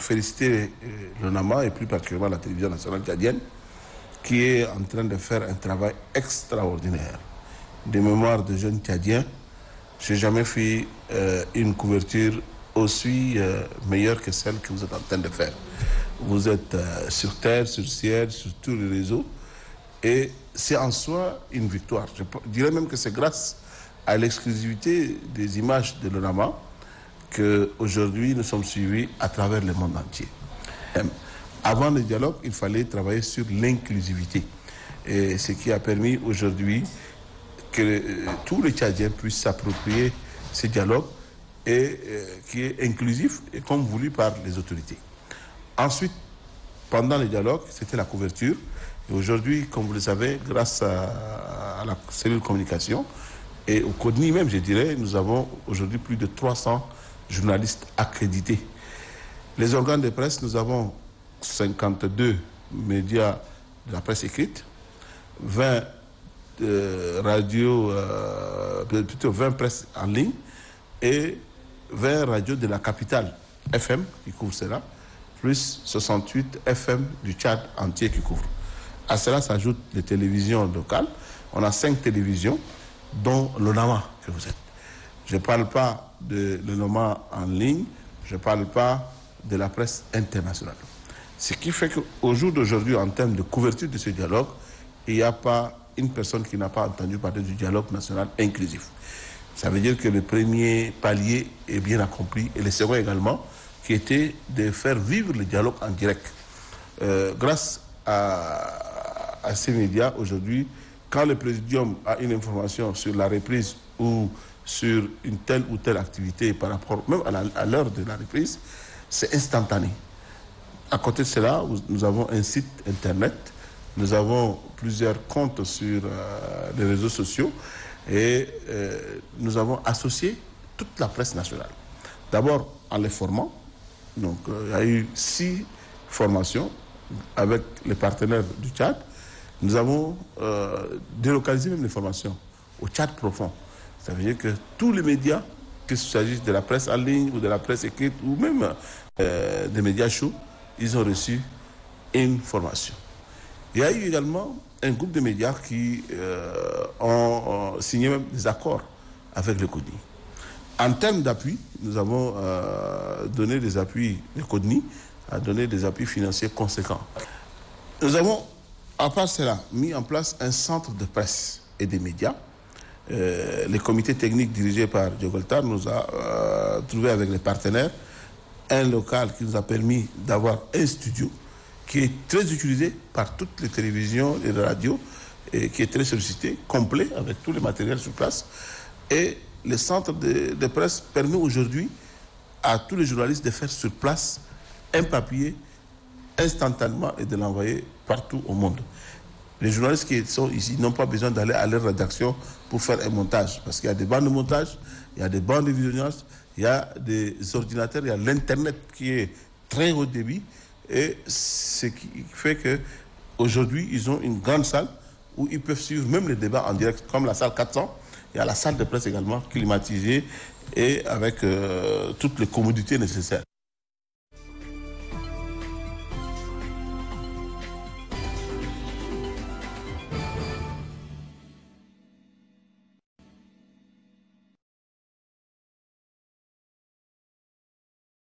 féliciter le NAMA et plus particulièrement la télévision nationale tchadienne qui est en train de faire un travail extraordinaire. Des mémoires de jeunes tchadiens, je n'ai jamais fait une couverture aussi meilleure que celle que vous êtes en train de faire. Vous êtes sur terre, sur ciel, sur tous les réseaux et c'est en soi une victoire. Je dirais même que c'est grâce à l'exclusivité des images de l'ONAMA qu'aujourd'hui nous sommes suivis à travers le monde entier. Avant le dialogue, il fallait travailler sur l'inclusivité. Et ce qui a permis aujourd'hui que tous les Tchadiens puissent s'approprier ce dialogue et qui est inclusif et comme voulu par les autorités. Ensuite, pendant le dialogue, c'était la couverture. Et aujourd'hui, comme vous le savez, grâce à la cellule communication et au CODNI même, je dirais, nous avons aujourd'hui plus de 300 journalistes accrédités. Les organes de presse, nous avons 52 médias de la presse écrite, 20 radios, plutôt 20 presses en ligne et 20 radios de la capitale FM qui couvrent cela, plus 68 FM du Tchad entier qui couvrent. À cela s'ajoutent les télévisions locales. On a 5 télévisions, dont l'ONAMA que vous êtes. Je ne parle pas de l'ONAMA en ligne, je ne parle pas de la presse internationale. Ce qui fait qu'au jour d'aujourd'hui, en termes de couverture de ce dialogue, il n'y a pas une personne qui n'a pas entendu parler du dialogue national inclusif. Ça veut dire que le premier palier est bien accompli et le second également, qui était de faire vivre le dialogue en direct. Grâce à ces médias, aujourd'hui, quand le présidium a une information sur la reprise ou sur une telle ou telle activité par rapport même à l'heure de la reprise, c'est instantané. À côté de cela, nous avons un site internet, nous avons plusieurs comptes sur les réseaux sociaux et nous avons associé toute la presse nationale. D'abord en les formant, donc il y a eu 6 formations avec les partenaires du Tchad. Nous avons délocalisé même les formations au Tchad profond. Ça veut dire que tous les médias, qu'il s'agisse de la presse en ligne ou de la presse écrite ou même des médias chauds, ils ont reçu une formation. Il y a eu également un groupe de médias qui ont signé même des accords avec le CODNI. En termes d'appui, nous avons donné des appuis, le CODNI a donné des appuis financiers conséquents. Nous avons, à part cela, mis en place un centre de presse et des médias. Le comité technique dirigé par Diogoltar nous a trouvé avec les partenaires un local qui nous a permis d'avoir un studio qui est très utilisé par toutes les télévisions et les radios et qui est très sollicité, complet avec tous les matériels sur place. Et le centre de presse permet aujourd'hui à tous les journalistes de faire sur place un papier instantanément et de l'envoyer partout au monde. Les journalistes qui sont ici n'ont pas besoin d'aller à leur rédaction pour faire un montage, parce qu'il y a des bandes de montage, il y a des bandes de visionnage, il y a des ordinateurs, il y a l'Internet qui est très haut débit, et ce qui fait qu'aujourd'hui, ils ont une grande salle où ils peuvent suivre même les débats en direct, comme la salle 400. Il y a la salle de presse également climatisée et avec toutes les commodités nécessaires.